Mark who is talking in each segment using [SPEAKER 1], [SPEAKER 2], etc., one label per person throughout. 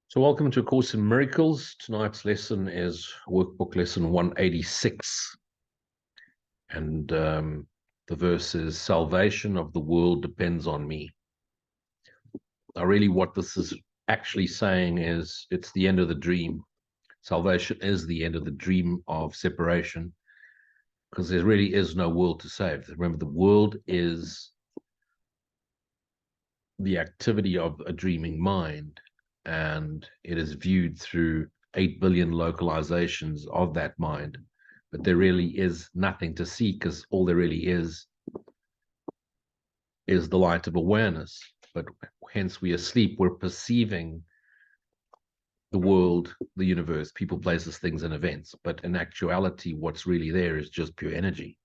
[SPEAKER 1] So welcome to A Course in Miracles. Tonight's lesson is workbook lesson 186. And the verse is, salvation of the world depends on me. Now, really what this is actually saying is it's the end of the dream. Salvation is the end of the dream of separation, because there really is no world to save. Remember, the world is the activity of a dreaming mind, and it is viewed through 8 billion localizations of that mind. But there really is nothing to see, because all there really is the light of awareness. But hence we are asleep, we're perceiving the world, the universe, people, places, things, and events. But in actuality, what's really there is just pure energy,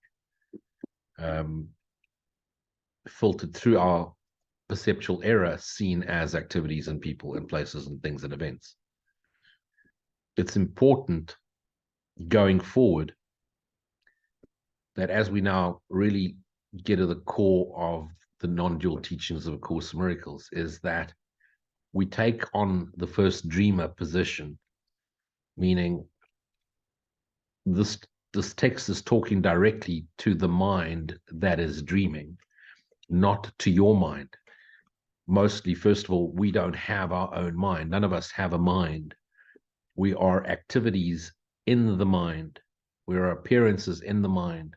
[SPEAKER 1] filtered through our perceptual error, seen as activities and people and places and things and events. It's important going forward that as we now really get to the core of the non-dual teachings of A Course in Miracles, is that we take on the first dreamer position, meaning this text is talking directly to the mind that is dreaming, not to your mind. Mostly, first of all, we don't have our own mind. None of us have a mind. We are activities in the mind. We are appearances in the mind.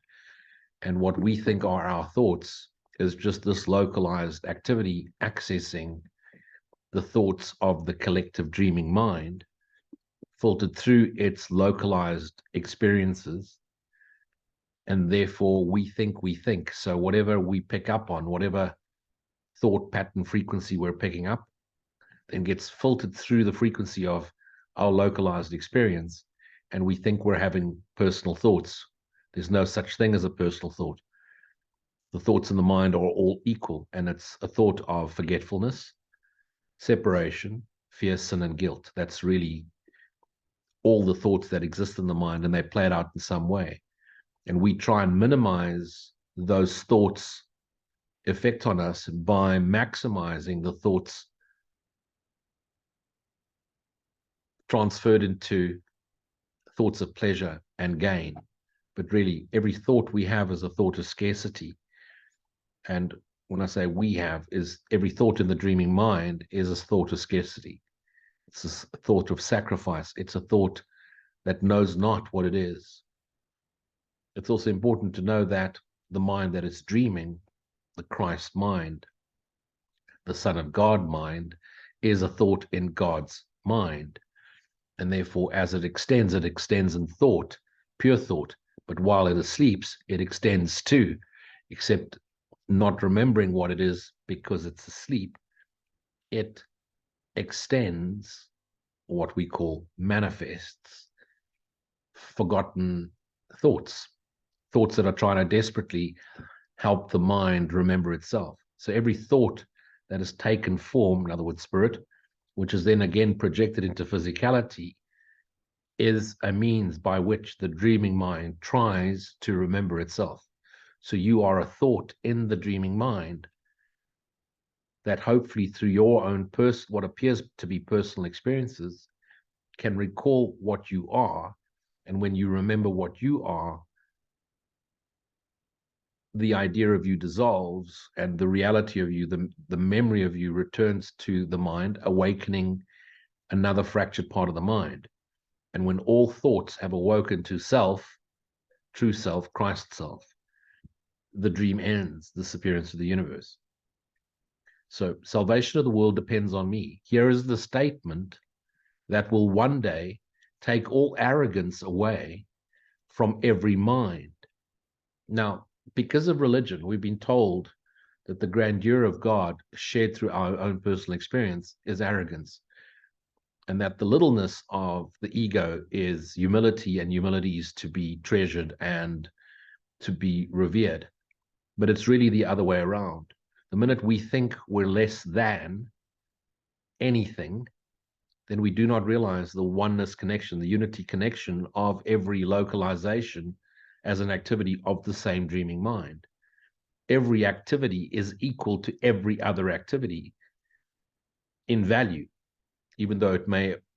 [SPEAKER 1] And what we think are our thoughts is just this localized activity accessing the thoughts of the collective dreaming mind, filtered through its localized experiences. And therefore, we think. So whatever we pick up on, whatever thought pattern frequency we're picking up, then gets filtered through the frequency of our localized experience, and we think we're having personal thoughts. There's no such thing as a personal thought. The thoughts in the mind are all equal, and it's a thought of forgetfulness, separation, fear, sin, and guilt. That's really all the thoughts that exist in the mind, and they play it out in some way. And we try and minimize those thoughts' effect on us by maximizing the thoughts transferred into thoughts of pleasure and gain. But really, every thought we have is a thought of scarcity. And when I say we have, is every thought in the dreaming mind is a thought of scarcity. It's a thought of sacrifice. It's a thought that knows not what it is. It's also important to know that the mind that is dreaming, the Christ mind, the Son of God mind, is a thought in God's mind. And therefore, as it extends in thought, pure thought. But while it sleeps, it extends too, except not remembering what it is because it's asleep. It extends, what we call manifests, forgotten thoughts that are trying to desperately help the mind remember itself. So every thought that has taken form, in other words, spirit, which is then again projected into physicality, is a means by which the dreaming mind tries to remember itself. So you are a thought in the dreaming mind that hopefully through your own what appears to be personal experiences can recall what you are. And when you remember what you are, the idea of you dissolves, and the reality of you, the memory of you, returns to the mind, awakening another fractured part of the mind. And when all thoughts have awoken to self, true self, Christ self, the dream ends, the disappearance of the universe. So salvation of the world depends on me. Here is the statement that will one day take all arrogance away from every mind. Now, because of religion, we've been told that the grandeur of God shared through our own personal experience is arrogance, and that the littleness of the ego is humility, and humility is to be treasured and to be revered. But it's really the other way around. The minute we think we're less than anything, then we do not realize the oneness connection, the unity connection of every localization as an activity of the same dreaming mind. Every activity is equal to every other activity in value. even though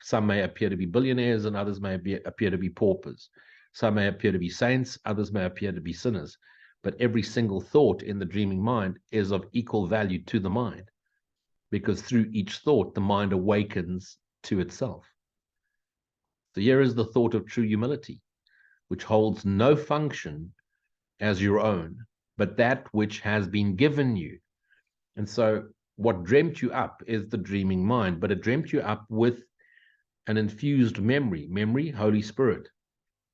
[SPEAKER 1] some may appear to be billionaires and others may appear to be paupers. Some may appear to be saints, others may appear to be sinners. But every single thought in the dreaming mind is of equal value to the mind, because through each thought, the mind awakens to itself. So here is the thought of true humility, which holds no function as your own, but that which has been given you. And so what dreamt you up is the dreaming mind, but it dreamt you up with an infused memory, Holy Spirit.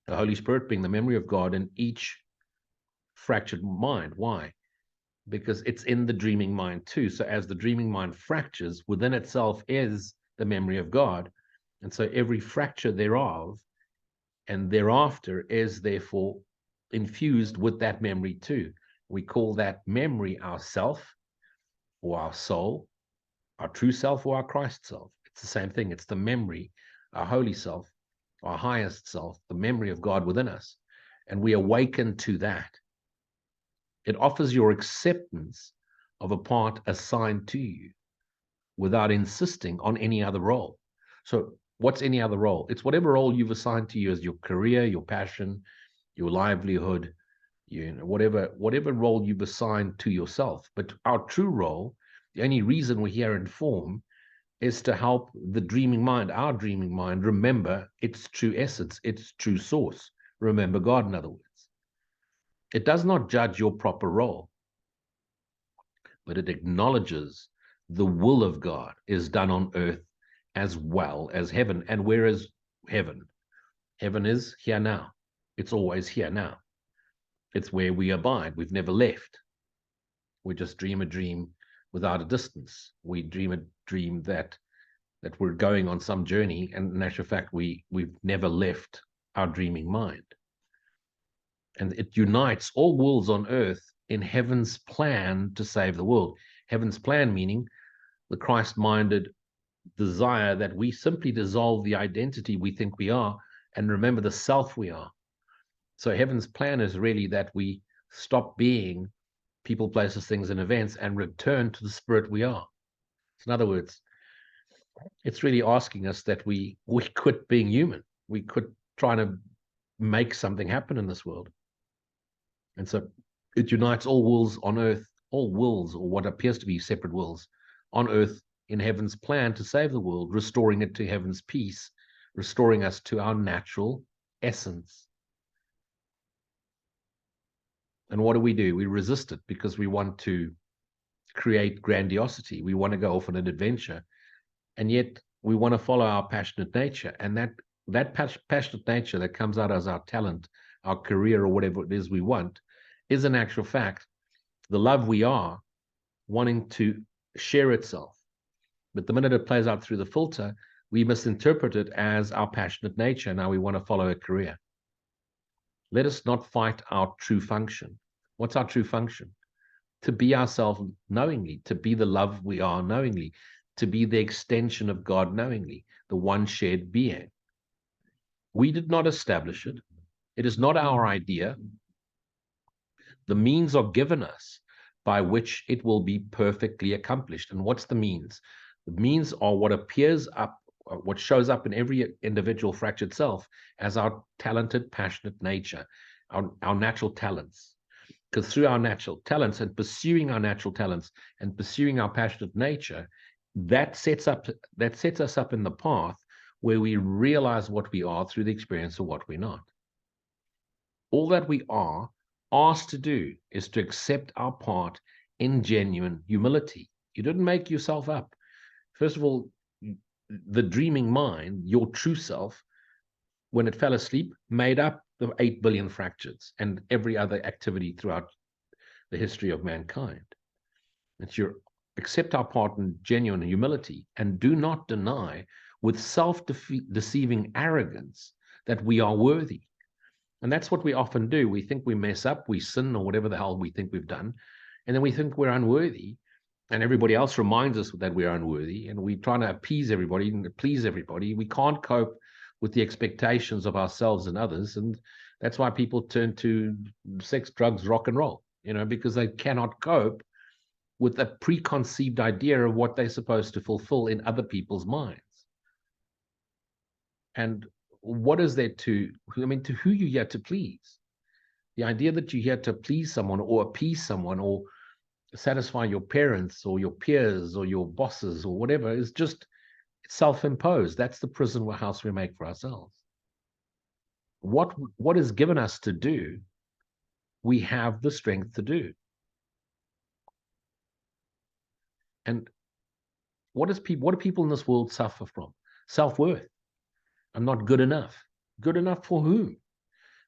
[SPEAKER 1] The Holy Spirit being the memory of God in each fractured mind. Why? Because it's in the dreaming mind too. So as the dreaming mind fractures, within itself is the memory of God. And so every fracture thereof and thereafter is therefore infused with that memory too. We call that memory our self, or our soul, our true self, or our Christ self. It's the same thing. It's the memory, our holy self, our highest self, the memory of God within us. And we awaken to that. It offers your acceptance of a part assigned to you without insisting on any other role. So what's any other role? It's whatever role you've assigned to you as your career, your passion, your livelihood, whatever role you've assigned to yourself. But our true role, the only reason we're here in form, is to help the dreaming mind, our dreaming mind, remember its true essence, its true source. Remember God, in other words. It does not judge your proper role, but it acknowledges the will of God is done on earth as well as heaven. And where is heaven? Heaven is here now. It's always here now. It's where we abide. We've never left. We just dream a dream without a distance. We dream a dream that we're going on some journey, and in actual fact, we've never left our dreaming mind. And it unites all worlds on earth in heaven's plan to save the world. Heaven's plan meaning the Christ-minded desire that we simply dissolve the identity we think we are and remember the self we are. So heaven's plan is really that we stop being people, places, things, and events and return to the spirit we are. So in other words, it's really asking us that we quit being human. We quit trying to make something happen in this world. And so it unites all wills on earth, all wills, or what appears to be separate wills, on earth in heaven's plan to save the world, restoring it to heaven's peace, restoring us to our natural essence. And what do? We resist it because we want to create grandiosity. We want to go off on an adventure. And yet we want to follow our passionate nature. And that passionate nature that comes out as our talent, our career, or whatever it is we want, is in actual fact the love we are wanting to share itself. But the minute it plays out through the filter, we misinterpret it as our passionate nature. Now we want to follow a career. Let us not fight our true function. What's our true function? To be ourselves knowingly, to be the love we are knowingly, to be the extension of God knowingly, the one shared being. We did not establish it. It is not our idea. The means are given us by which it will be perfectly accomplished. And what's the means? The means are what appears up, what shows up in every individual fractured self as our talented, passionate nature, our natural talents. Because through our natural talents and pursuing our natural talents and pursuing our passionate nature, that sets us up in the path where we realize what we are through the experience of what we're not. All that we are asked to do is to accept our part in genuine humility. You didn't make yourself up. First of all, the dreaming mind, your true self, when it fell asleep, made up the 8 billion fractures and every other activity throughout the history of mankind. It's your accept our part in genuine humility and do not deny with self-deceiving arrogance that we are worthy. And that's what we often do. We think we mess up, we sin, or whatever the hell we think we've done. And then we think we're unworthy. And everybody else reminds us that we're unworthy. And we're trying to appease everybody and please everybody. We can't cope with the expectations of ourselves and others. And that's why people turn to sex, drugs, rock and roll, because they cannot cope with a preconceived idea of what they're supposed to fulfill in other people's minds. And what is there to who you're here to please? The idea that you're here to please someone or appease someone or satisfy your parents or your peers or your bosses or whatever is just self-imposed. That's the prison house we make for ourselves. What is given us to do, we have the strength to do. And what do people in this world suffer from? Self-worth. I'm not good enough. Good enough for whom?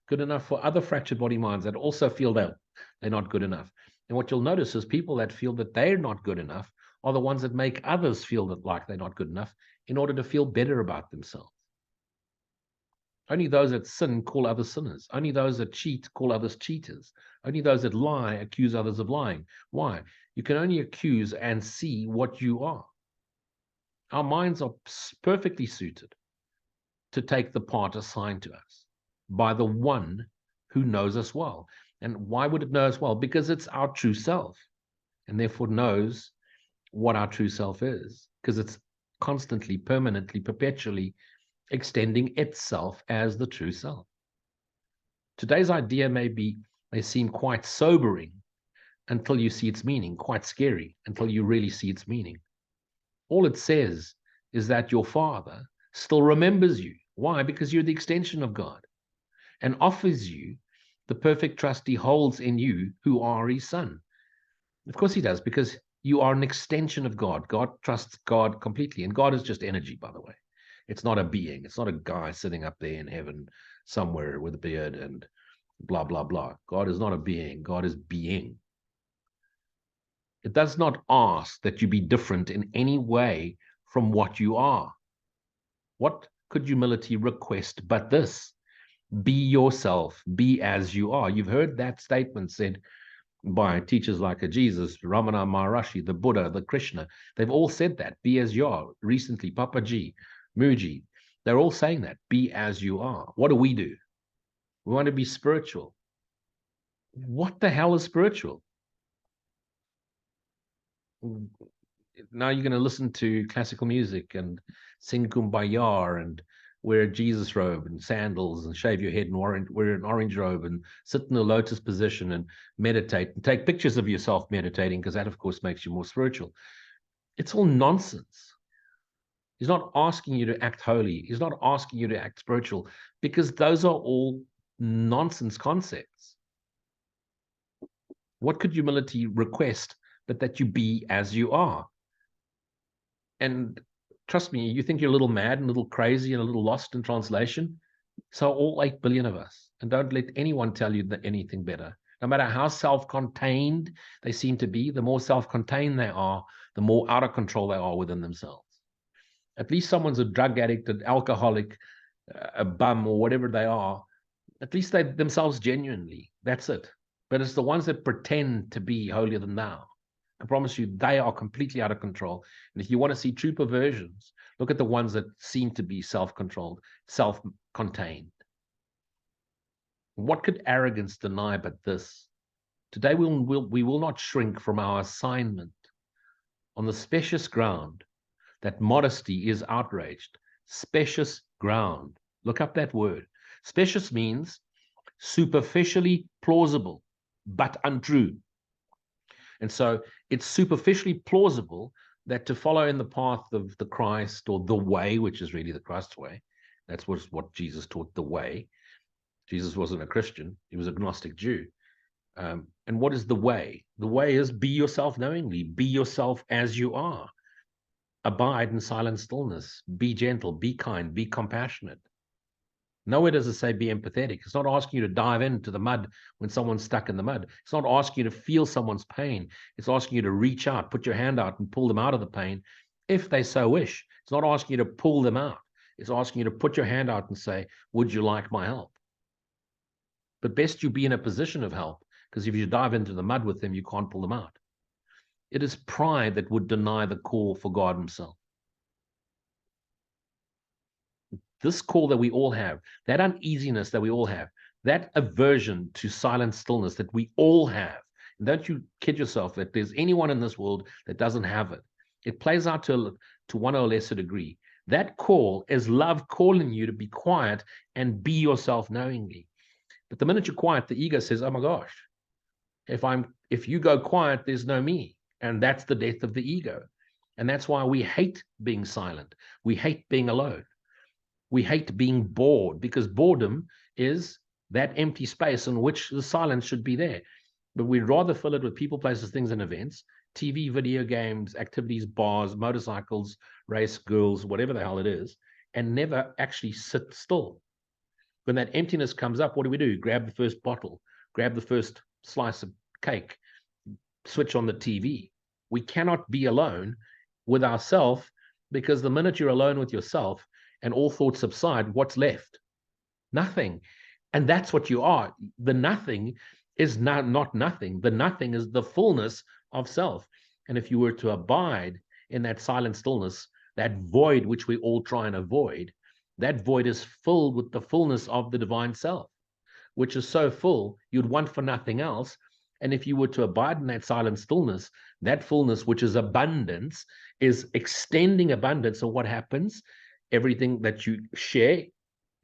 [SPEAKER 1] Good enough for other fractured body minds that also feel that they're not good enough. And what you'll notice is people that feel that they're not good enough are the ones that make others feel that like they're not good enough in order to feel better about themselves. Only those that sin call others sinners. Only those that cheat call others cheaters. Only those that lie accuse others of lying. Why? You can only accuse and see what you are. Our minds are perfectly suited to take the part assigned to us by the one who knows us well. And why would it know us well? Because it's our true self, and therefore knows what our true self is, because it's constantly, permanently, perpetually extending itself as the true self. Today's idea may seem quite sobering until you see its meaning, quite scary until you really see its meaning. All it says is that your Father still remembers you. Why? Because you're the extension of God, and offers you the perfect trust he holds in you who are his son. Of course he does, because you are an extension of God. God trusts God completely, and God is just energy, by the way. It's not a being. It's not a guy sitting up there in heaven somewhere with a beard and blah, blah, blah. God is not a being. God is being. It does not ask that you be different in any way from what you are. What could humility request but this? Be yourself, be as you are. You've heard that statement said by teachers like Jesus, Ramana Maharishi, the Buddha, the Krishna. They've all said that, be as you are. Recently, Papaji, Muji, they're all saying that, be as you are. What do? We want to be spiritual. What the hell is spiritual? Now you're going to listen to classical music and sing Kumbaya and wear a Jesus robe and sandals and shave your head and wear an orange robe and sit in a lotus position and meditate and take pictures of yourself meditating, because that, of course, makes you more spiritual. It's all nonsense. He's not asking you to act holy. He's not asking you to act spiritual, because those are all nonsense concepts. What could humility request but that you be as you are? And trust me, you think you're a little mad and a little crazy and a little lost in translation? So all 8 billion of us. And don't let anyone tell you that anything better. No matter how self-contained they seem to be, the more self-contained they are, the more out of control they are within themselves. At least someone's a drug addict, an alcoholic, a bum, or whatever they are. At least they themselves genuinely. That's it. But it's the ones that pretend to be holier than thou. I promise you, they are completely out of control. And if you want to see true perversions, look at the ones that seem to be self-controlled, self-contained. What could arrogance deny but this? Today we will not shrink from our assignment on the specious ground that modesty is outraged. Specious ground. Look up that word. Specious means superficially plausible, but untrue. And so it's superficially plausible that to follow in the path of the Christ, or the way, which is really the Christ's way, that's what Jesus taught, the way. Jesus wasn't a Christian. He was an agnostic Jew. And what is the way? The way is be yourself knowingly. Be yourself as you are. Abide in silent stillness. Be gentle. Be kind. Be compassionate. Nowhere does it say be empathetic. It's not asking you to dive into the mud when someone's stuck in the mud. It's not asking you to feel someone's pain. It's asking you to reach out, put your hand out and pull them out of the pain if they so wish. It's not asking you to pull them out. It's asking you to put your hand out and say, would you like my help? But best you be in a position of help, because if you dive into the mud with them, you can't pull them out. It is pride that would deny the call for God himself. This call that we all have, that uneasiness that we all have, that aversion to silent stillness that we all have. And don't you kid yourself that there's anyone in this world that doesn't have it. It plays out to one or lesser degree. That call is love calling you to be quiet and be yourself knowingly. But the minute you're quiet, the ego says, oh my gosh, if you go quiet, there's no me. And that's the death of the ego. And that's why we hate being silent. We hate being alone. We hate being bored, because boredom is that empty space in which the silence should be there. But we'd rather fill it with people, places, things, and events, TV, video games, activities, bars, motorcycles, race, girls, whatever the hell it is, and never actually sit still. When that emptiness comes up, what do? Grab the first bottle, grab the first slice of cake, switch on the TV. We cannot be alone with ourselves, because the minute you're alone with yourself and all thoughts subside, what's left? Nothing. And that's what you are. The nothing is not nothing. The nothing is the fullness of self. And if you were to abide in that silent stillness, that void which we all try and avoid, that void is filled with the fullness of the divine self, which is so full, you'd want for nothing else. And if you were to abide in that silent stillness, that fullness, which is abundance, is extending abundance. So what happens? Everything that you share,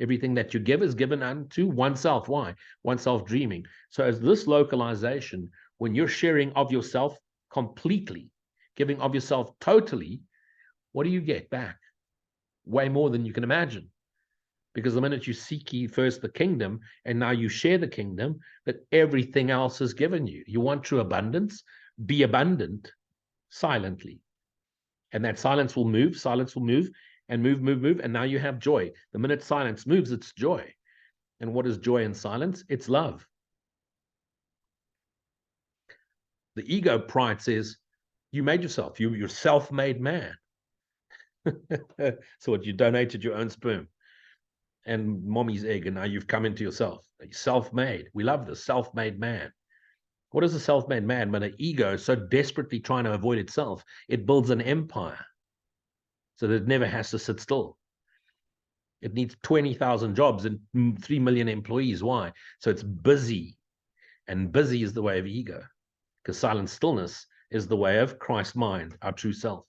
[SPEAKER 1] everything that you give is given unto oneself. Why? Oneself dreaming. So as this localization, when you're sharing of yourself completely, giving of yourself totally, what do you get back? Way more than you can imagine. Because the minute you seek ye first the kingdom, and now you share the kingdom, that everything else is given you. You want true abundance? Be abundant silently. And that silence will move, and move, and now you have joy. The minute silence moves, it's joy. And what is joy in silence? It's love. The ego pride says, you made yourself, you're self-made man. So what, you donated your own sperm and mommy's egg, and now you've come into yourself. You're self-made. We love this, self-made man. What is a self-made man? When an ego is so desperately trying to avoid itself, it builds an empire so that it never has to sit still. It needs 20,000 jobs and 3 million employees. Why? So it's busy. And busy is the way of ego, because silent stillness is the way of Christ mind, our true self.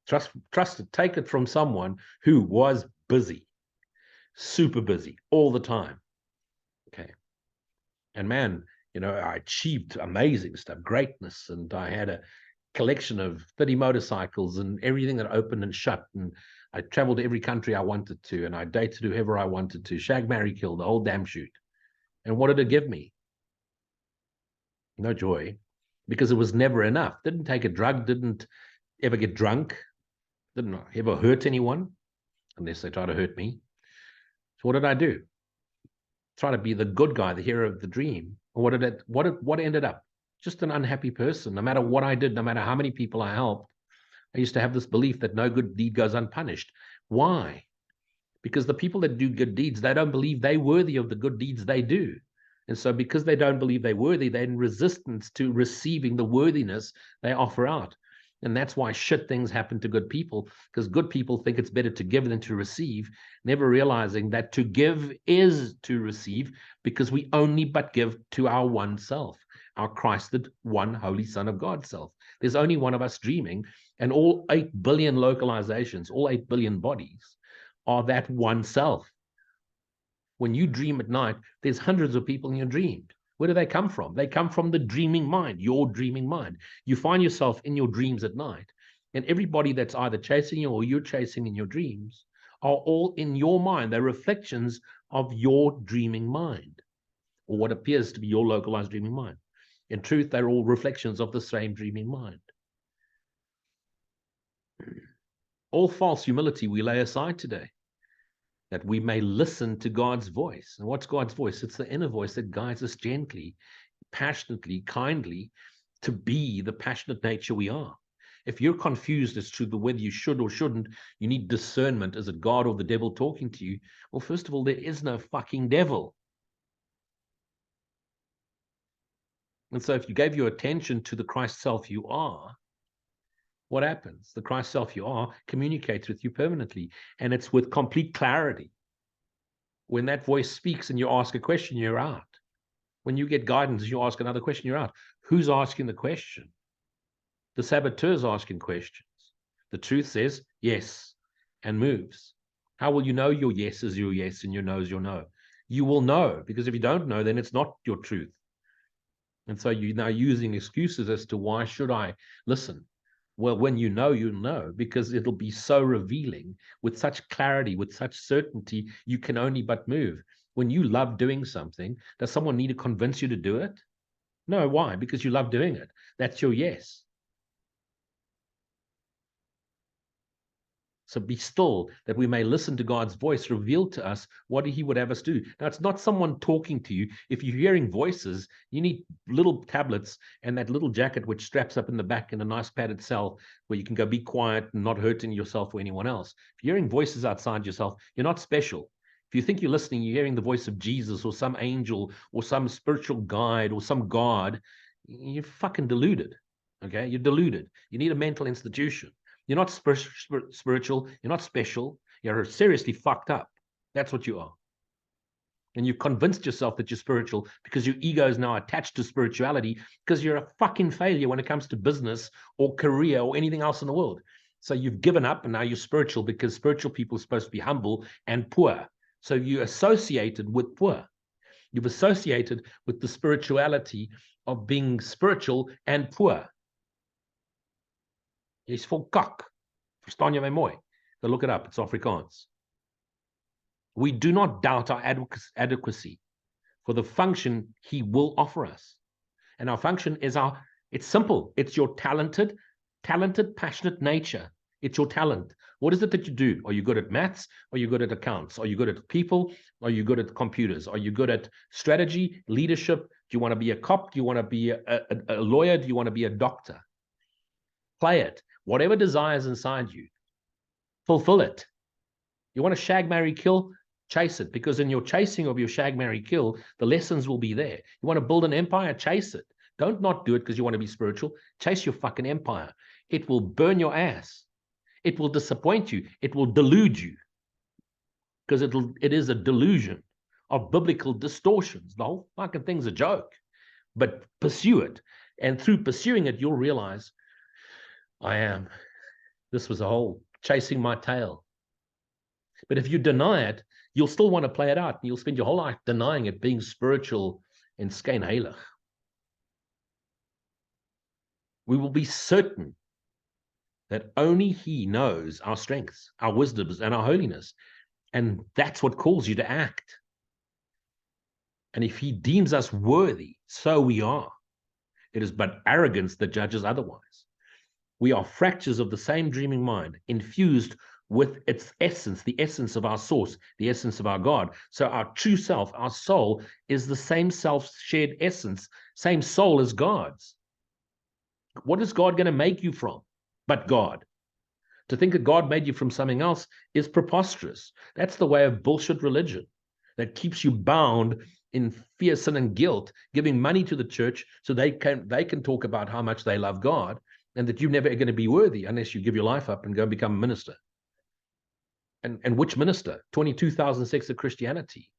[SPEAKER 1] Trust it. Take it from someone who was busy, super busy all the time. Okay. And man, I achieved amazing stuff, greatness. And I had a collection of 30 motorcycles and everything that opened and shut. And I traveled to every country I wanted to. And I dated whoever I wanted to. Shag, marry, kill, the whole damn shoot. And what did it give me? No joy, because it was never enough. Didn't take a drug, didn't ever get drunk, didn't ever hurt anyone, unless they try to hurt me. So what did I do? Try to be the good guy, the hero of the dream. What ended up? Just an unhappy person. No matter what I did, no matter how many people I helped, I used to have this belief that no good deed goes unpunished. Why? Because the people that do good deeds, they don't believe they're worthy of the good deeds they do. And so because they don't believe they're worthy, they're in resistance to receiving the worthiness they offer out. And that's why shit things happen to good people, because good people think it's better to give than to receive, never realizing that to give is to receive, because we only but give to our one self, our Christed one holy Son of God self. There's only one of us dreaming, and all 8 billion localizations, all 8 billion bodies are that one self. When you dream at night, there's hundreds of people in your dreams. Where do they come from? They come from the dreaming mind, your dreaming mind. You find yourself in your dreams at night, and everybody that's either chasing you or you're chasing in your dreams are all in your mind. They're reflections of your dreaming mind, or what appears to be your localized dreaming mind. In truth, they're all reflections of the same dreaming mind. All false humility we lay aside today, that we may listen to God's voice. And what's God's voice? It's the inner voice that guides us gently, passionately, kindly, to be the passionate nature we are. If you're confused as to whether you should or shouldn't, you need discernment. Is it God or the devil talking to you? Well, first of all, there is no fucking devil. And so if you gave your attention to the Christ self you are, what happens? The Christ self you are communicates with you permanently, and it's with complete clarity. When that voice speaks and you ask a question, you're out. When you get guidance, you ask another question, you're out. Who's asking the question? The saboteur's asking questions. The truth says yes and moves. How will you know your yes is your yes and your no is your no? You will know, because if you don't know, then it's not your truth. And so you're now using excuses as to why should I listen? Well, when you know, because it'll be so revealing with such clarity, with such certainty, you can only but move. When you love doing something, does someone need to convince you to do it? No, why? Because you love doing it. That's your yes. So be still, that we may listen to God's voice reveal to us what he would have us do. Now, it's not someone talking to you. If you're hearing voices, you need little tablets and that little jacket which straps up in the back in a nice padded cell where you can go be quiet and not hurting yourself or anyone else. If you're hearing voices outside yourself, you're not special. If you think you're listening, you're hearing the voice of Jesus or some angel or some spiritual guide or some God, you're fucking deluded. Okay? You're deluded. You need a mental institution. You're not spiritual. You're not special. You're seriously fucked up. That's what you are. And you've convinced yourself that you're spiritual because your ego is now attached to spirituality, because you're a fucking failure when it comes to business or career or anything else in the world. So you've given up and now you're spiritual, because spiritual people are supposed to be humble and poor. So you associated with poor. You've associated with the spirituality of being spiritual and poor. Jy's vol kak. Verstaan jy my mooi? Go look it up. It's Afrikaans. We do not doubt our adequacy for the function he will offer us. And our function is it's simple. It's your talented, passionate nature. It's your talent. What is it that you do? Are you good at maths? Are you good at accounts? Are you good at people? Are you good at computers? Are you good at strategy, leadership? Do you want to be a cop? Do you want to be a lawyer? Do you want to be a doctor? Play it. Whatever desires inside you, fulfill it. You want to shag, marry, kill? Chase it, because in your chasing of your shag, marry, kill, the lessons will be there. You want to build an empire? Chase it. Don't not do it because you want to be spiritual. Chase your fucking empire. It will burn your ass. It will disappoint you. It will delude you, because it is a delusion of biblical distortions. The whole fucking thing's a joke. But pursue it. And through pursuing it, you'll realize, this was a whole chasing my tail. But if you deny it, you'll still want to play it out. And you'll spend your whole life denying it, being spiritual and skynheilig. We will be certain that only he knows our strengths, our wisdoms, and our holiness. And that's what calls you to act. And if he deems us worthy, so we are. It is but arrogance that judges otherwise. We are fractures of the same dreaming mind, infused with its essence, the essence of our source, the essence of our God. So our true self, our soul, is the same self-shared essence, same soul as God's. What is God going to make you from but God? To think that God made you from something else is preposterous. That's the way of bullshit religion that keeps you bound in fear, sin, and guilt, giving money to the church so they can talk about how much they love God, and that you're never going to be worthy unless you give your life up and go and become a minister. And which minister? 22,000 sects of Christianity.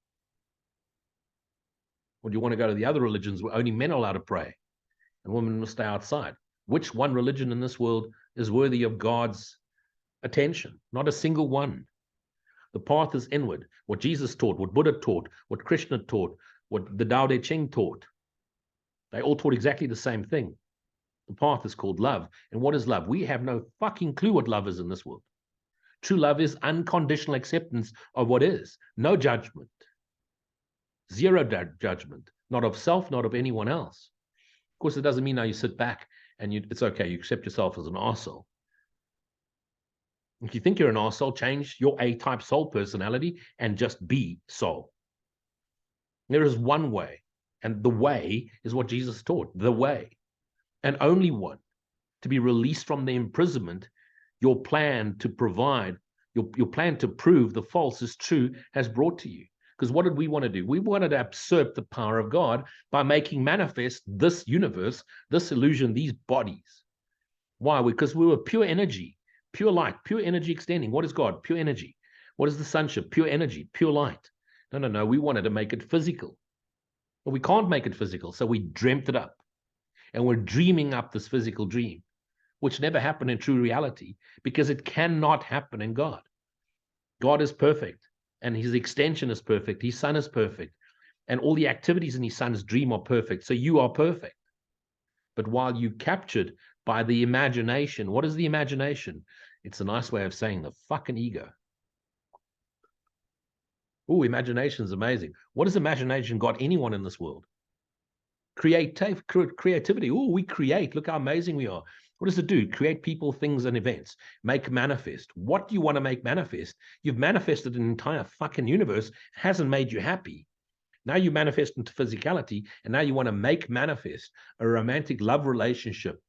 [SPEAKER 1] Or do you want to go to the other religions where only men are allowed to pray and women must stay outside? Which one religion in this world is worthy of God's attention? Not a single one. The path is inward. What Jesus taught, what Buddha taught, what Krishna taught, what the Tao Te Ching taught. They all taught exactly the same thing. The path is called love. And what is love? We have no fucking clue what love is in this world. True love is unconditional acceptance of what is. No judgment. Zero judgment. Not of self, not of anyone else. Of course, it doesn't mean now you sit back and it's okay, you accept yourself as an arsehole. If you think you're an arsehole, change your A-type soul personality and just be soul. There is one way, and the way is what Jesus taught, the way, and only one, to be released from the imprisonment your plan to provide, your plan to prove the false is true has brought to you. Because what did we want to do? We wanted to usurp the power of God by making manifest this universe, this illusion, these bodies. Why? Because we were pure energy, pure light, pure energy extending. What is God? Pure energy. What is the sonship? Pure energy, pure light. No. We wanted to make it physical. But we can't make it physical, so we dreamt it up. And we're dreaming up this physical dream. which never happen in true reality, because it cannot happen in God. God is perfect, and his extension is perfect. His son is perfect, and all the activities in his son's dream are perfect. So you are perfect. But while you captured by the imagination, what is the imagination? It's a nice way of saying the fucking ego. Oh, imagination is amazing. What has imagination got anyone in this world? Creativity. Oh, we create. Look how amazing we are. What does it do? Create people, things, and events. Make manifest. What do you want to make manifest? You've manifested an entire fucking universe. Hasn't made you happy. Now you manifest into physicality, and now you want to make manifest a romantic love relationship,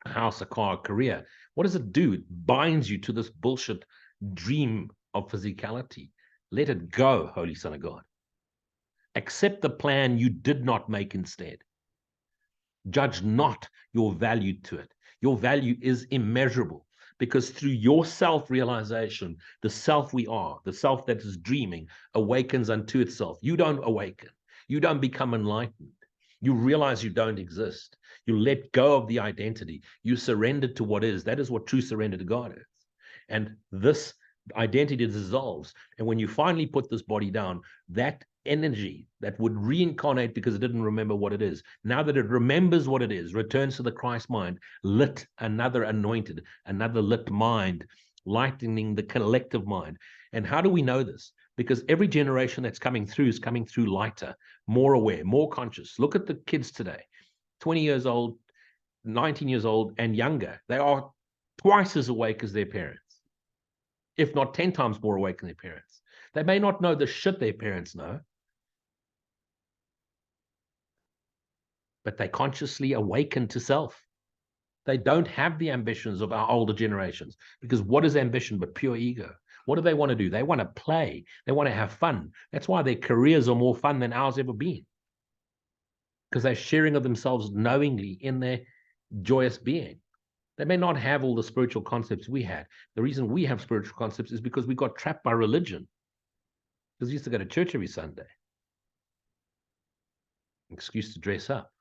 [SPEAKER 1] a house, a car, a career. What does it do? It binds you to this bullshit dream of physicality. Let it go, Holy Son of God. Accept the plan you did not make instead. Judge not your value to it. Your value is immeasurable, because through your self-realization, the self we are, the self that is dreaming, awakens unto itself. You don't awaken. You don't become enlightened. You realize you don't exist. You let go of the identity. You surrender to what is. That is what true surrender to God is. And this identity dissolves. And when you finally put this body down, that energy that would reincarnate because it didn't remember what it is, now that it remembers what it is, returns to the Christ mind, lit, another anointed, another lit mind, lightening the collective mind. And how do we know this? Because every generation that's coming through is coming through lighter, more aware, more conscious. Look at the kids today, 20 years old, 19 years old, and younger. They are twice as awake as their parents, if not 10 times more awake than their parents. They may not know the shit their parents know, but they consciously awaken to self. They don't have the ambitions of our older generations, because what is ambition but pure ego? What do they want to do? They want to play. They want to have fun. That's why their careers are more fun than ours ever been, because they're sharing of themselves knowingly in their joyous being. They may not have all the spiritual concepts we had. The reason we have spiritual concepts is because we got trapped by religion, because we used to go to church every Sunday. Excuse to dress up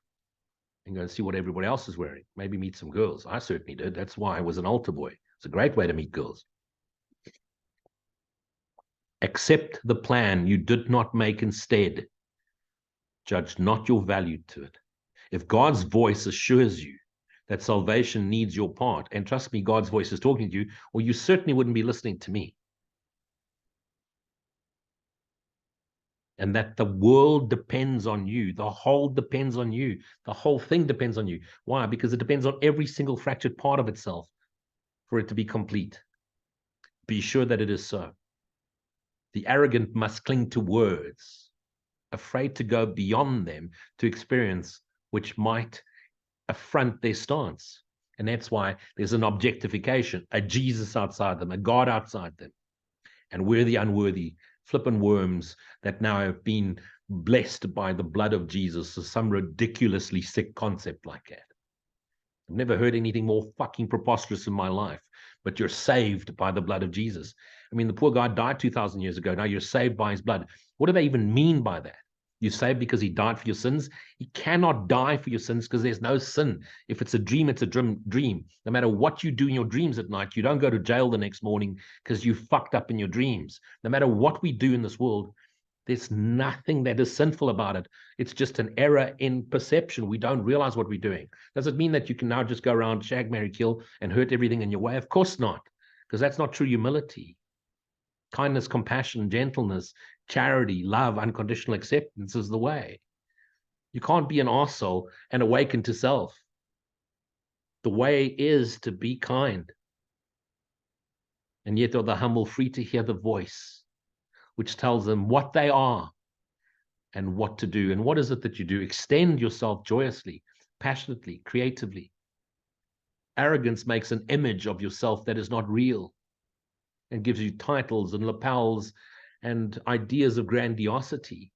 [SPEAKER 1] and go and see what everybody else is wearing. Maybe meet some girls. I certainly did. That's why I was an altar boy. It's a great way to meet girls. Accept the plan you did not make instead. Judge not your value to it. If God's voice assures you that salvation needs your part, and trust me, God's voice is talking to you, or you certainly wouldn't be listening to me. And that the world depends on you. The whole depends on you. The whole thing depends on you. Why? Because it depends on every single fractured part of itself for it to be complete. Be sure that it is so. The arrogant must cling to words, afraid to go beyond them to experience which might affront their stance. And that's why there's an objectification, a Jesus outside them, a God outside them. And we're the unworthy flippin' worms that now have been blessed by the blood of Jesus. So some ridiculously sick concept like that. I've never heard anything more fucking preposterous in my life. But you're saved by the blood of Jesus. I mean, the poor guy died 2,000 years ago. Now you're saved by his blood. What do they even mean by that? You're saved because he died for your sins? He cannot die for your sins because there's no sin. If it's a dream, it's a dream. No matter what you do in your dreams at night, you don't go to jail the next morning because you fucked up in your dreams. No matter what we do in this world, there's nothing that is sinful about it. It's just an error in perception. We don't realize what we're doing. Does it mean that you can now just go around, shag, marry, kill, and hurt everything in your way? Of course not, because that's not true humility. Kindness, compassion, gentleness, charity, love, unconditional acceptance is the way. You can't be an arsehole and awaken to self. The way is to be kind. And yet are the humble free to hear the voice which tells them what they are and what to do. And what is it that you do? Extend yourself joyously, passionately, creatively. Arrogance makes an image of yourself that is not real and gives you titles and lapels and ideas of grandiosity.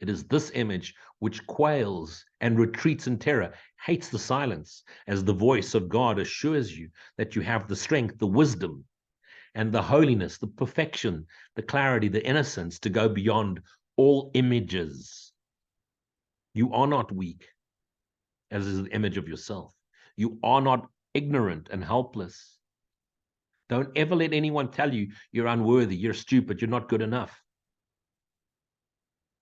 [SPEAKER 1] It is this image which quails and retreats in terror, hates the silence, as the voice of God assures you that you have the strength, the wisdom, and the holiness, the perfection, the clarity, the innocence to go beyond all images. You are not weak, as is the image of yourself. You are not ignorant and helpless. Don't ever let anyone tell you you're unworthy, you're stupid, you're not good enough.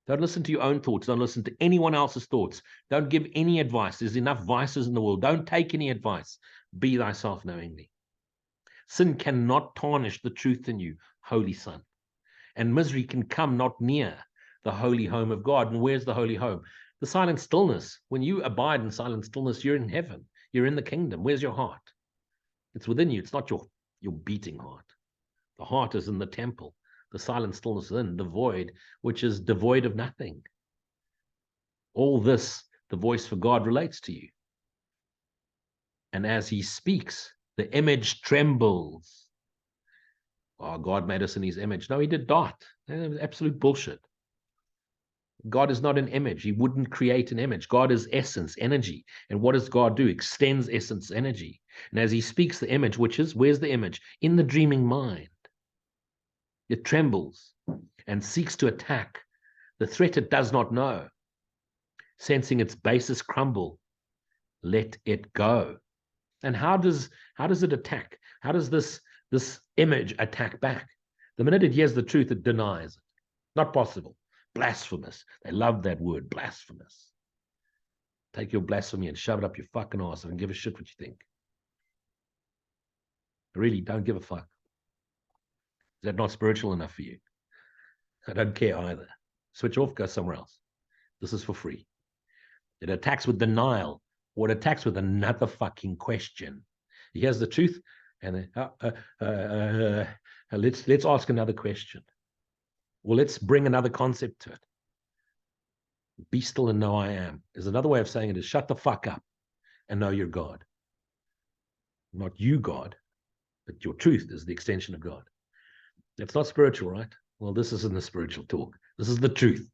[SPEAKER 1] Don't listen to your own thoughts. Don't listen to anyone else's thoughts. Don't give any advice. There's enough vices in the world. Don't take any advice. Be thyself knowingly. Sin cannot tarnish the truth in you, holy son. And misery can come not near the holy home of God. And where's the holy home? The silent stillness. When you abide in silent stillness, you're in heaven. You're in the kingdom. Where's your heart? It's within you. It's not your beating heart. The heart is in the temple. The silent stillness in the void, which is devoid of nothing. All this, the voice for God relates to you. And as he speaks, the image trembles. Oh, God made us in his image. No, he did not. Absolute bullshit. God is not an image. He wouldn't create an image. God is essence, energy. And what does God do? Extends essence, energy. And as he speaks, the image, which is, where's the image? In the dreaming mind. It trembles and seeks to attack the threat it does not know. Sensing its basis crumble, let it go. And how does it attack? How does this image attack back? The minute it hears the truth, it denies it. Not possible. Blasphemous. They love that word, blasphemous. Take your blasphemy and shove it up your fucking ass and give a shit what you think. Really, don't give a fuck. Is that not spiritual enough for you? I don't care either. Switch off, go somewhere else. This is for free. It attacks with denial, or it attacks with another fucking question. Here's the truth, and let's ask another question. Well, let's bring another concept to it. Be still and know I am. There's another way of saying it is shut the fuck up and know you're God. Not you, God, but your truth is the extension of God. It's not spiritual, right? Well, this isn't the spiritual talk. This is the truth.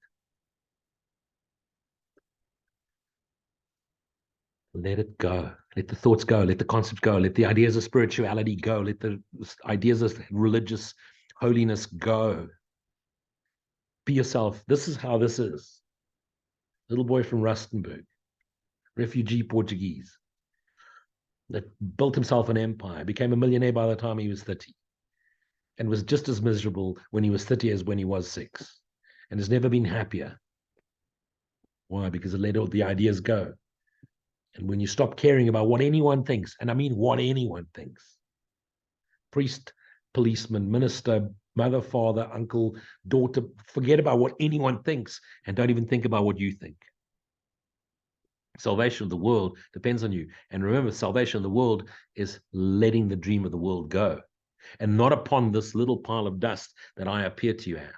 [SPEAKER 1] Let it go. Let the thoughts go. Let the concepts go. Let the ideas of spirituality go. Let the ideas of religious holiness go. Be yourself. This is how this is. Little boy from Rustenburg, refugee Portuguese, that built himself an empire, became a millionaire by the time he was 30. And was just as miserable when he was 30 as when he was 6, and has never been happier. Why? Because it let all the ideas go. And when you stop caring about what anyone thinks, and I mean what anyone thinks, priest, policeman, minister, mother, father, uncle, daughter, forget about what anyone thinks and don't even think about what you think. Salvation of the world depends on you. And remember, salvation of the world is letting the dream of the world go. And not upon this little pile of dust that I appear to you as.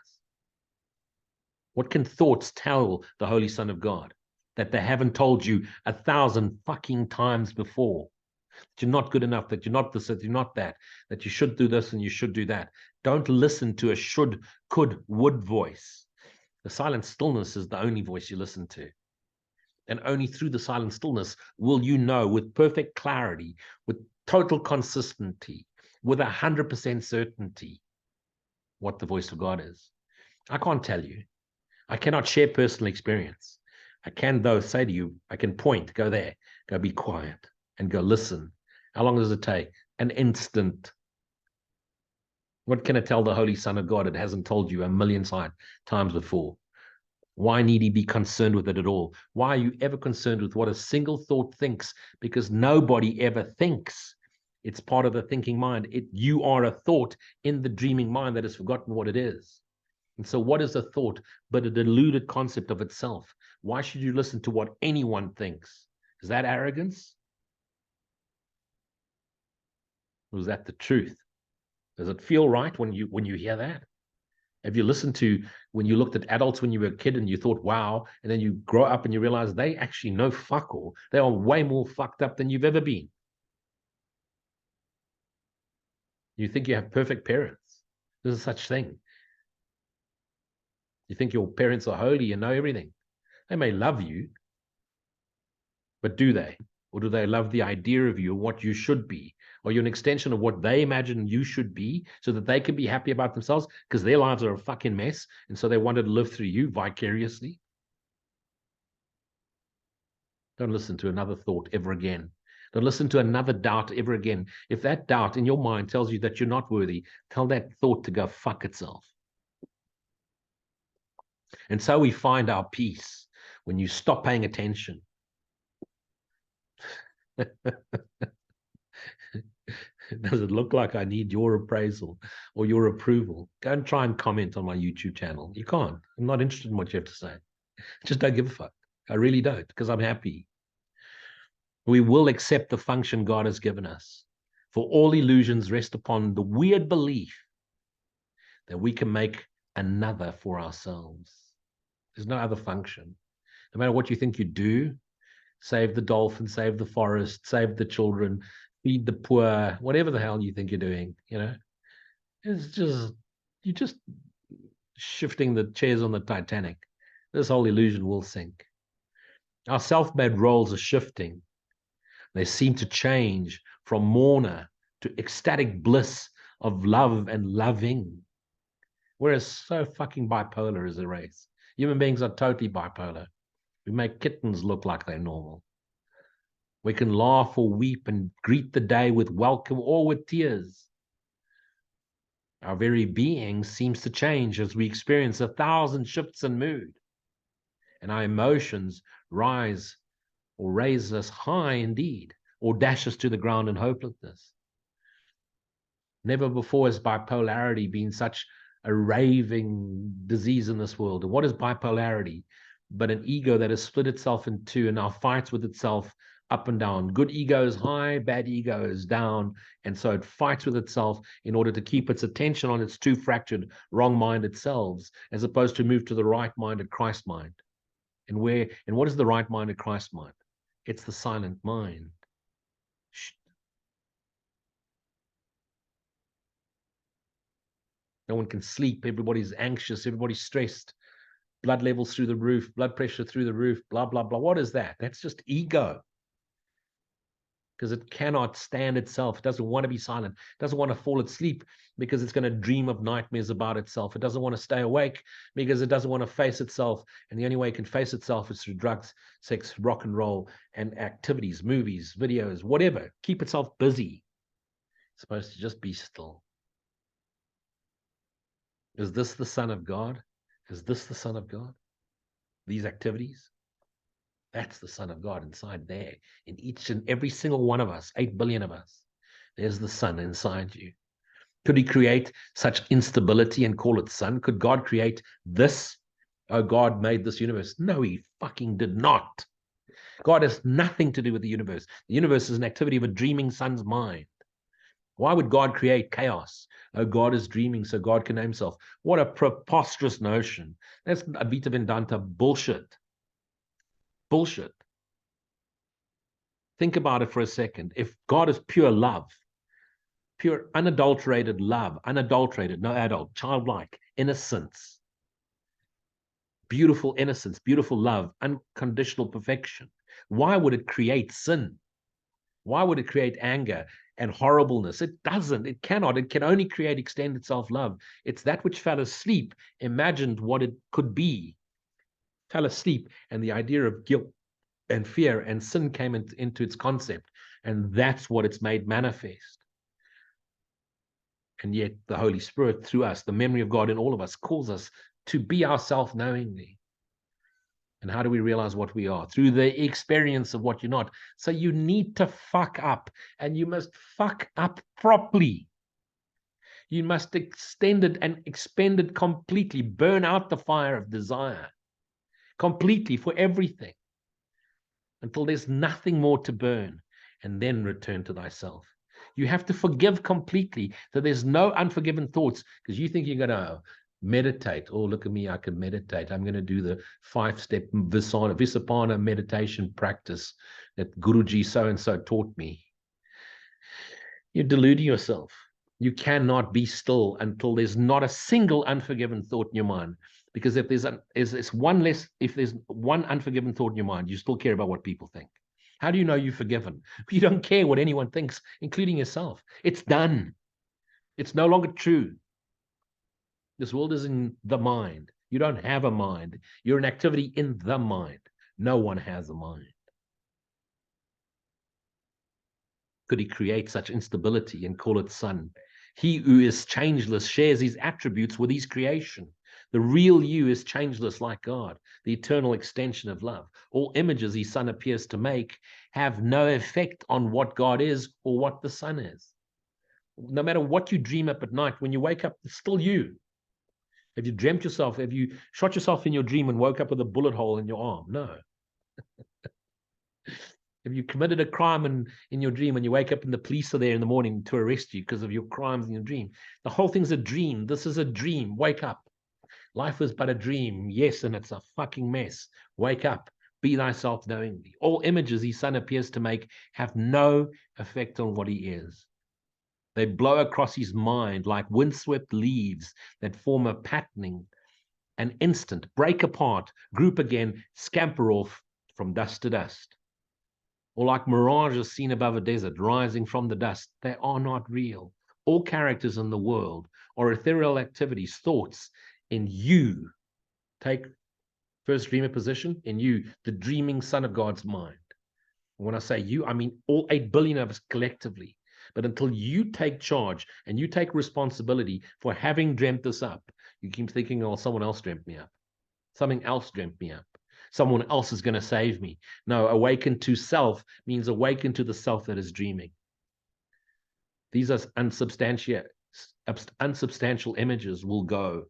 [SPEAKER 1] What can thoughts tell the Holy Son of God that they haven't told you 1,000 fucking times before? That you're not good enough, that you're not this, that you're not that you should do this and you should do that. Don't listen to a should, could, would voice. The silent stillness is the only voice you listen to. And only through the silent stillness will you know with perfect clarity, with total consistency, with 100% certainty what the voice of God is. I can't tell you. I cannot share personal experience. I can, though, say to you, I can point, go there, go be quiet, and go listen. How long does it take? An instant. What can it tell the Holy Son of God it hasn't told you a million times before? Why need he be concerned with it at all? Why are you ever concerned with what a single thought thinks? Because nobody ever thinks. It's part of the thinking mind. You are a thought in the dreaming mind that has forgotten what it is. And so what is a thought but a deluded concept of itself? Why should you listen to what anyone thinks? Is that arrogance? Or is that the truth? Does it feel right when you hear that? Have you listened to when you looked at adults when you were a kid and you thought, wow, and then you grow up and you realize they actually know fuck all. They are way more fucked up than you've ever been. You think you have perfect parents. There's such thing. You think your parents are holy and know everything. They may love you, but do they? Or do they love the idea of you and what you should be? Are you an extension of what they imagine you should be so that they can be happy about themselves because their lives are a fucking mess and so they wanted to live through you vicariously? Don't listen to another thought ever again. Don't listen to another doubt ever again. If that doubt in your mind tells you that you're not worthy, tell that thought to go fuck itself. And so we find our peace when you stop paying attention. Does it look like I need your appraisal or your approval? Go and try and comment on my YouTube channel. You can't. I'm not interested in what you have to say. I just don't give a fuck. I really don't, because I'm happy. We will accept the function God has given us. For all illusions rest upon the weird belief that we can make another for ourselves. There's no other function. No matter what you think you do, save the dolphin, save the forest, save the children, feed the poor, whatever the hell you think you're doing, it's just, you're just shifting the chairs on the Titanic. This whole illusion will sink. Our self-made roles are shifting. They seem to change from mourner to ecstatic bliss of love and loving. We're so fucking bipolar as a race. Human beings are totally bipolar. We make kittens look like they're normal. We can laugh or weep and greet the day with welcome or with tears. Our very being seems to change as we experience 1,000 shifts in mood. And our emotions rise or raise us high indeed, or dash us to the ground in hopelessness. Never before has bipolarity been such a raving disease in this world. And what is bipolarity? But an ego that has split itself in two and now fights with itself up and down. Good ego is high, bad ego is down. And so it fights with itself in order to keep its attention on its two fractured, wrong-minded selves, as opposed to move to the right-minded Christ mind. And what is the right-minded Christ mind? It's the silent mind. Shh. No one can sleep. Everybody's anxious. Everybody's stressed. Blood levels through the roof. Blood pressure through the roof. Blah, blah, blah. What is that? That's just ego. Because it cannot stand itself. It doesn't want to be silent. It doesn't want to fall asleep because it's going to dream of nightmares about itself. It doesn't want to stay awake because it doesn't want to face itself. And the only way it can face itself is through drugs, sex, rock and roll, and activities, movies, videos, whatever. Keep itself busy. It's supposed to just be still. Is this the Son of God? Is this the Son of God? These activities? That's the Son of God inside there. In each and every single one of us, 8 billion of us, there's the Son inside you. Could he create such instability and call it Son? Could God create this? Oh, God made this universe. No, he fucking did not. God has nothing to do with the universe. The universe is an activity of a dreaming son's mind. Why would God create chaos? Oh, God is dreaming, so God can name himself. What a preposterous notion. That's a vita vendanta bullshit. Bullshit. Think about it for a second. If God is pure love, pure unadulterated love, unadulterated, no adult, childlike, innocence, beautiful innocence, beautiful love, unconditional perfection, why would it create sin? Why would it create anger and horribleness? It doesn't. It cannot. It can only create extended self-love. It's that which fell asleep, imagined what it could be, fell asleep, and the idea of guilt and fear and sin came into its concept, and that's what it's made manifest. And yet the Holy Spirit, through us, the memory of God in all of us, calls us to be ourselves knowingly. And how do we realize what we are? Through the experience of what you're not. So you need to fuck up, and you must fuck up properly. You must extend it and expend it completely. Burn out the fire of desire completely for everything until there's nothing more to burn, and then return to thyself. You have to forgive completely, so there's no unforgiven thoughts, because you think you're going to meditate. Oh, look at me, I can meditate. I'm going to do the 5-step Visapana meditation practice that Guruji so-and-so taught me. You're deluding yourself. You cannot be still until there's not a single unforgiven thought in your mind. Because if there's one unforgiven thought in your mind, you still care about what people think. How do you know you're forgiven? You don't care what anyone thinks, including yourself. It's done. It's no longer true. This world is in the mind. You don't have a mind. You're an activity in the mind. No one has a mind. could he create such instability and call it sun? He who is changeless shares his attributes with his creation. The real you is changeless like God, the eternal extension of love. All images his Son appears to make have no effect on what God is or what the Son is. No matter what you dream up at night, when you wake up, it's still you. Have you dreamt yourself? Have you shot yourself in your dream and woke up with a bullet hole in your arm? No. Have you committed a crime in your dream and you wake up and the police are there in the morning to arrest you because of your crimes in your dream? The whole thing's a dream. This is a dream. Wake up. Life is but a dream. Yes, and it's a fucking mess. Wake up. Be thyself knowingly. All images his Son appears to make have no effect on what he is. They blow across his mind like windswept leaves that form a patterning, an instant, break apart, group again, scamper off from dust to dust. Or like mirages seen above a desert, rising from the dust. They are not real. All characters in the world are ethereal activities, thoughts in you. Take first dreamer position in you, the dreaming Son of God's mind. And when I say you, I mean all 8 billion of us collectively. But until you take charge and you take responsibility for having dreamt this up, you keep thinking, oh, someone else dreamt me up. Something else dreamt me up. Someone else is going to save me. No, awaken to self means awaken to the self that is dreaming. These are unsubstantial images will go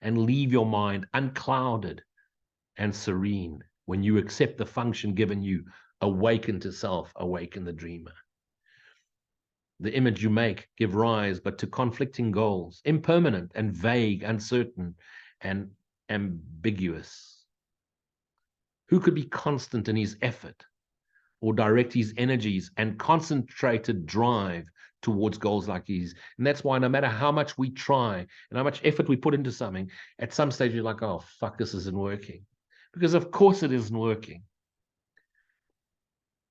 [SPEAKER 1] and leave your mind unclouded and serene when you accept the function given you. Awaken to self, awaken the dreamer. The image you make give rise but to conflicting goals, impermanent and vague, uncertain and ambiguous. Who could be constant in his effort or direct his energies and concentrated drive towards goals like these? And that's why no matter how much we try and how much effort we put into something, at some stage you're like, oh, fuck, this isn't working. Because of course it isn't working.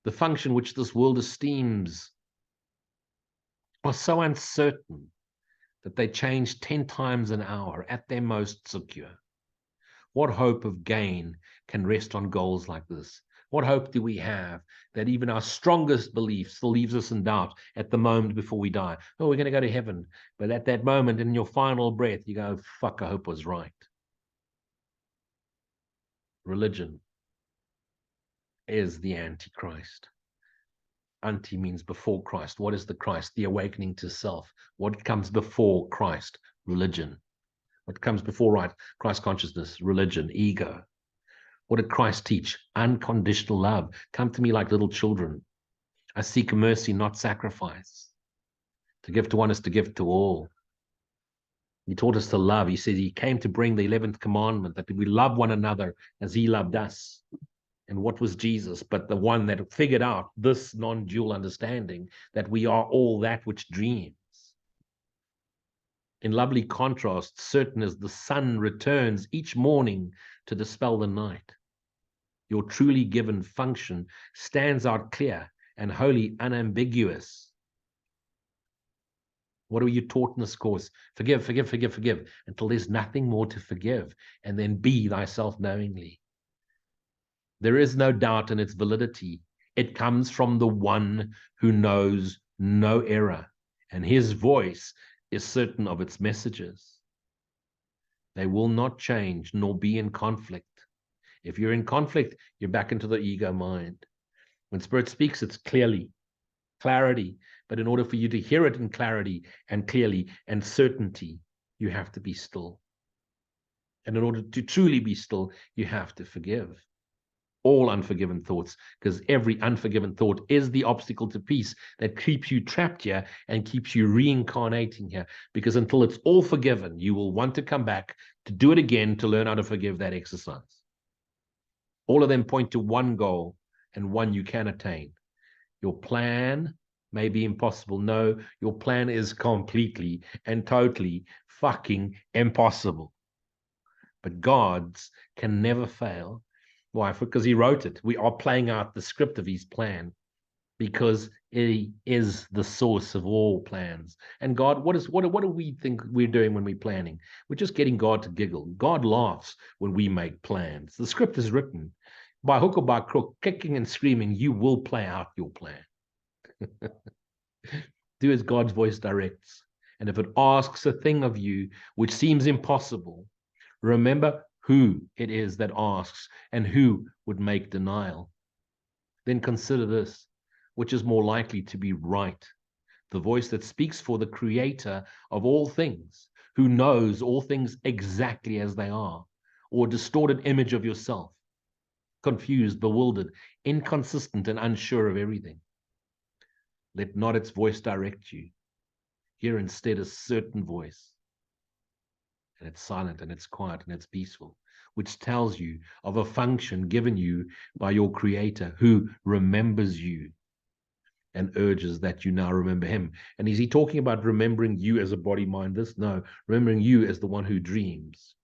[SPEAKER 1] The function which this world esteems are so uncertain that they change 10 times an hour at their most secure. What hope of gain can rest on goals like this? What hope do we have that even our strongest belief still leaves us in doubt at the moment before we die? Oh, we're going to go to heaven. But at that moment, in your final breath, you go, fuck, I hope I was right. Religion is the Antichrist. Anti means before Christ. What is the Christ? The awakening to self. What comes before Christ? Religion. What comes before Christ consciousness? Religion, ego. What did Christ teach? Unconditional love. Come to me like little children. I seek mercy, not sacrifice. To give to one is to give to all. He taught us to love. He said he came to bring the 11th commandment, that we love one another as he loved us. And what was Jesus but the one that figured out this non-dual understanding that we are all that which dreams? In lovely contrast, certain as the sun returns each morning to dispel the night, your truly given function stands out clear and wholly unambiguous. What are you taught in this course? Forgive, forgive, forgive, forgive, until there's nothing more to forgive, and then be thyself knowingly. There is no doubt in its validity. It comes from the one who knows no error, and his voice is certain of its messages. They will not change nor be in conflict. If you're in conflict, you're back into the ego mind. When Spirit speaks, it's clarity. But in order for you to hear it in clarity and clearly and certainty, you have to be still. And in order to truly be still, you have to forgive all unforgiven thoughts, because every unforgiven thought is the obstacle to peace that keeps you trapped here and keeps you reincarnating here. Because until it's all forgiven, you will want to come back to do it again to learn how to forgive that exercise. All of them point to one goal and one you can attain. Your plan may be impossible. No, your plan is completely and totally fucking impossible. But God's can never fail. Why? Because he wrote it. We are playing out the script of his plan because he is the source of all plans. And God, what do we think we're doing when we're planning? We're just getting God to giggle. God laughs when we make plans. The script is written. By hook or by crook, kicking and screaming, you will play out your plan. Do as God's voice directs. And if it asks a thing of you which seems impossible, remember who it is that asks and who would make denial. Then consider this, which is more likely to be right, the voice that speaks for the creator of all things, who knows all things exactly as they are, or a distorted image of yourself, confused, bewildered, inconsistent, and unsure of everything. Let not its voice direct you. Hear instead a certain voice, and it's silent, and it's quiet, and it's peaceful, which tells you of a function given you by your creator, who remembers you and urges that you now remember him. And is he talking about remembering you as a body, mind, this? No, remembering you as the one who dreams.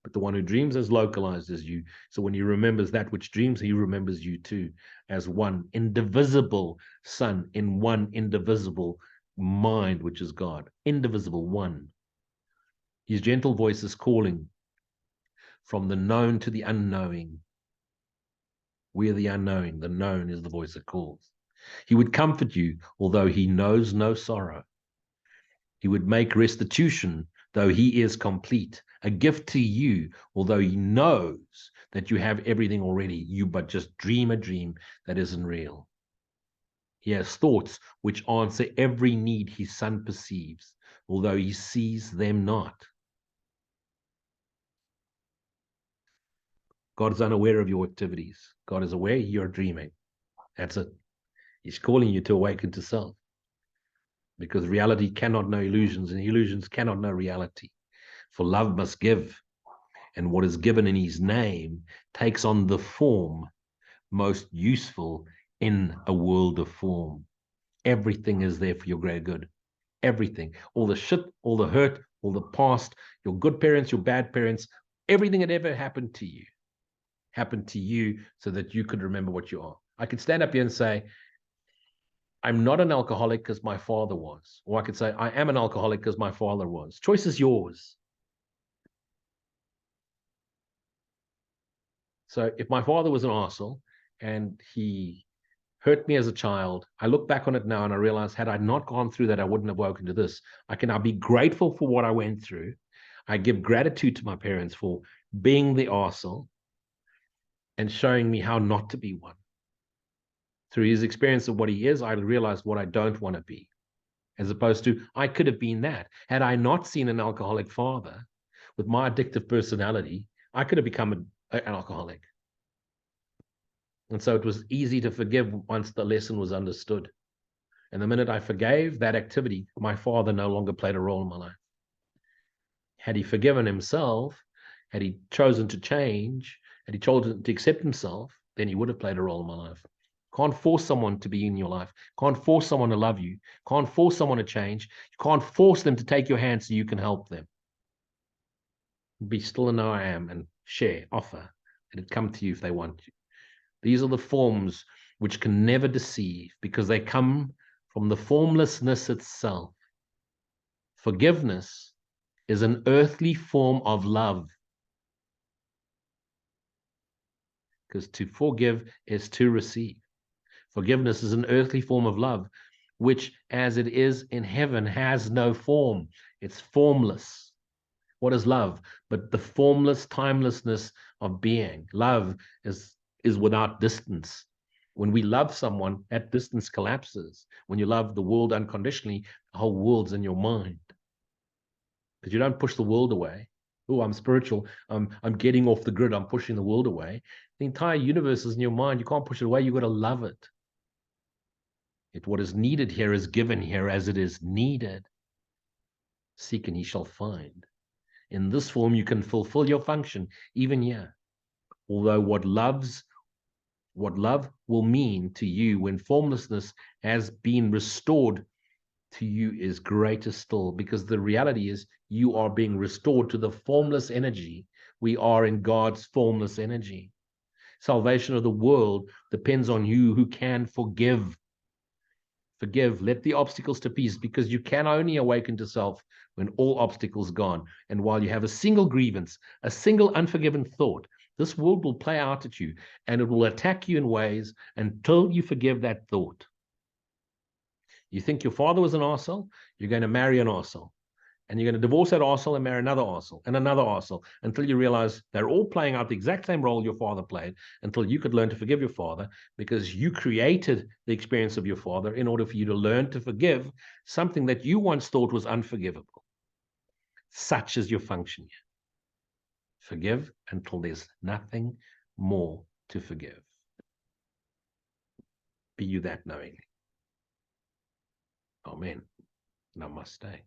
[SPEAKER 1] But the one who dreams is localized as you. So when he remembers that which dreams, he remembers you too, as one indivisible son in one indivisible mind, which is God. Indivisible, one. His gentle voice is calling from the known to the unknowing. We are the unknowing. The known is the voice that calls. He would comfort you, although he knows no sorrow. He would make restitution, though he is complete. A gift to you, although he knows that you have everything already. You but just dream a dream that isn't real. He has thoughts which answer every need his son perceives, although he sees them not. God is unaware of your activities. God is aware you're dreaming. That's it. He's calling you to awaken to self. Because reality cannot know illusions, and illusions cannot know reality. For love must give, and what is given in his name takes on the form most useful in a world of form. Everything is there for your greater good. Everything. All the shit, all the hurt, all the past, your good parents, your bad parents, everything that ever happened to you so that you could remember what you are. I could stand up here and say, I'm not an alcoholic because my father was. Or I could say, I am an alcoholic because my father was. Choice is yours. So if my father was an arsehole and he hurt me as a child, I look back on it now and I realize, had I not gone through that, I wouldn't have woken to this. I can now be grateful for what I went through. I give gratitude to my parents for being the arsehole and showing me how not to be one. Through his experience of what he is, I realized what I don't want to be. As opposed to, I could have been that. Had I not seen an alcoholic father with my addictive personality, I could have become an alcoholic. And so it was easy to forgive once the lesson was understood. And the minute I forgave that activity, my father no longer played a role in my life. Had he forgiven himself, had he chosen to change, had he chosen to accept himself, then he would have played a role in my life. Can't force someone to be in your life. Can't force someone to love you. Can't force someone to change. You can't force them to take your hand so you can help them. Be still and know I am, and share, offer, and it come to you if they want you. These are the forms which can never deceive because they come from the formlessness itself. Forgiveness is an earthly form of love. Because to forgive is to receive. Forgiveness is an earthly form of love, which, as it is in heaven, has no form. It's formless. What is love? But the formless timelessness of being. Love is without distance. When we love someone, that distance collapses. When you love the world unconditionally, the whole world's in your mind. Because you don't push the world away. Oh, I'm spiritual. I'm getting off the grid. I'm pushing the world away. The entire universe is in your mind. You can't push it away. You've got to love it. If what is needed here is given here as it is needed, seek and ye shall find. In this form, you can fulfill your function, even here. Although what love will mean to you when formlessness has been restored to you is greater still, because the reality is you are being restored to the formless energy. We are in God's formless energy. Salvation of the world depends on you who can forgive. Forgive, let the obstacles to peace, because you can only awaken to self when all obstacles gone. And while you have a single grievance, a single unforgiven thought, this world will play out at you and it will attack you in ways until you forgive that thought. You think your father was an arsehole, you're going to marry an arsehole. And you're going to divorce that arsehole and marry another arsehole and another arsehole until you realize they're all playing out the exact same role your father played, until you could learn to forgive your father, because you created the experience of your father in order for you to learn to forgive something that you once thought was unforgivable. Such is your function here. Forgive until there's nothing more to forgive. Be you that knowingly. Amen. Namaste.